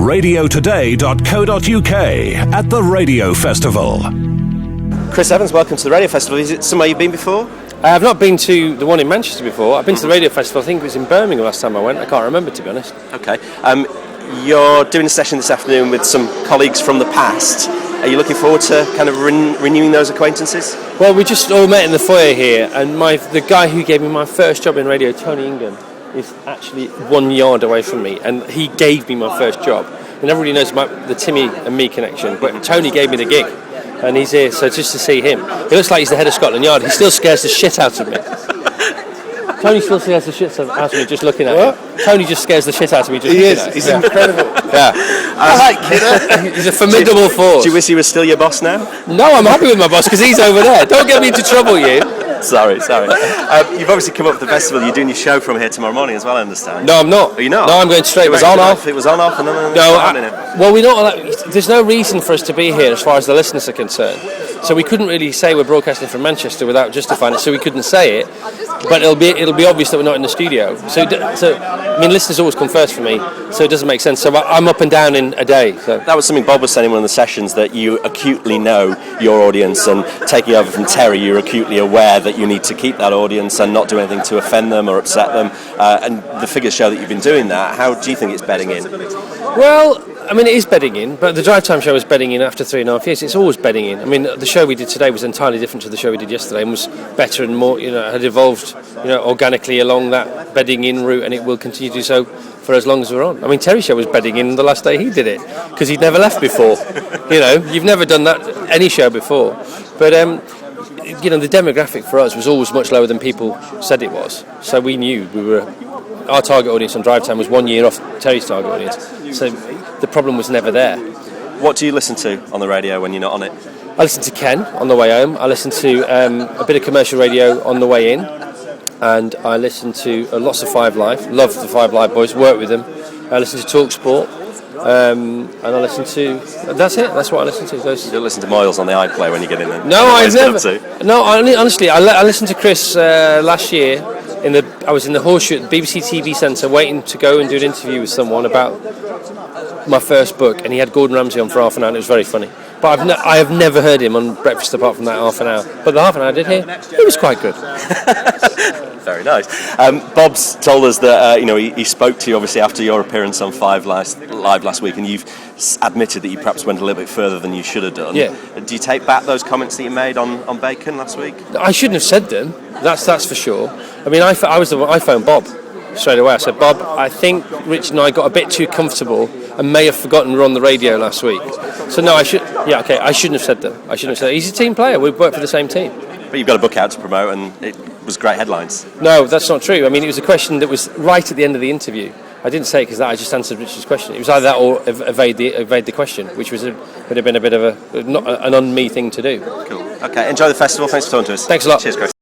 radiotoday.co.uk at the Radio Festival. Chris Evans, welcome to the Radio Festival. Is it somewhere you've been before? I have not been to the one in Manchester before. I've been to the Radio Festival. I think it was in Birmingham last time I went. I can't remember, to be honest. Okay. You're doing a session this afternoon with some colleagues from the past. Are you looking forward to kind of renewing those acquaintances? Well, we just all met in the foyer here, and the guy who gave me my first job in radio, Tony Ingham, is actually 1 yard away from me, and he gave me my first job. And everybody knows the Timmy and me connection, but Tony gave me the gig, and he's here, so just to see him. He looks like he's the head of Scotland Yard. He still scares the shit out of me. Tony still scares the shit out of me just looking at him. Tony just scares the shit out of me just looking at him. He's incredible. Yeah. I like Kidder. He's a formidable force. Do you wish he was still your boss now? No, I'm happy with my boss because he's over there. Don't get me into trouble, you. Sorry. You've obviously come up with the festival. You're doing your show from here tomorrow morning as well, I understand. No, I'm not. Are you not? No, I'm going straight. It was on off, and then well, we don't. There's no reason for us to be here as far as the listeners are concerned. So we couldn't really say we're broadcasting from Manchester without justifying it. So we couldn't say it. But it'll be obvious that we're not in the studio. So I mean, listeners always come first for me. So it doesn't make sense. So I'm up and down in a day. So that was something Bob was saying in one of the sessions, that you acutely know your audience, and taking over from Terry, you're acutely aware that you need to keep that audience and not do anything to offend them or upset them. And the figures show that you've been doing that. How do you think it's bedding in? Well, I mean, it is bedding in, but the Drive Time show is bedding in after 3.5 years. It's always bedding in. I mean, the show we did today was entirely different to the show we did yesterday, and was better and more, had evolved, organically along that bedding in route, and it will continue to do so for as long as we're on. I mean, Terry's show was bedding in the last day he did it, because he'd never left before. You've never done that any show before, but the demographic for us was always much lower than people said it was. So we knew our target audience on Drive Time was 1 year off Terry's target audience. So the problem was never there. What do you listen to on the radio when you're not on it? I listen to Ken on the way home. I listen to a bit of commercial radio on the way in, and I listen to lots of Five Live. Love the Five Live boys. Work with them. I listen to Talk Sport, and I listen to. That's it. That's what I listen to. You don't listen to Moyles on the iPlayer when you get in there? No, I've never. No, honestly, I listened to Chris last year. I was in the Horseshoe at the BBC TV Centre waiting to go and do an interview with someone about my first book, and he had Gordon Ramsay on for half an hour, and it was very funny. But I have never heard him on breakfast apart from that half an hour. But the half an hour I did hear, it was quite good. Very nice. Bob's told us that he spoke to you obviously after your appearance on Live last week, and you've admitted that you perhaps went a little bit further than you should have done. Yeah. Do you take back those comments that you made on Bacon last week? I shouldn't have said them. That's for sure. I mean, I phoned Bob straight away. I said, Bob, I think Rich and I got a bit too comfortable and may have forgotten we were on the radio last week. So no, I shouldn't have said them. He's a team player. We work for the same team. But you've got a book out to promote, and it was great headlines. No, that's not true. I mean, it was a question that was right at the end of the interview. I didn't say it because I just answered Richard's question. It was either that or evade the question, which would have been a bit of an on-me thing to do. Cool. Okay, enjoy the festival. Thanks for talking to us. Thanks a lot. Cheers, Chris.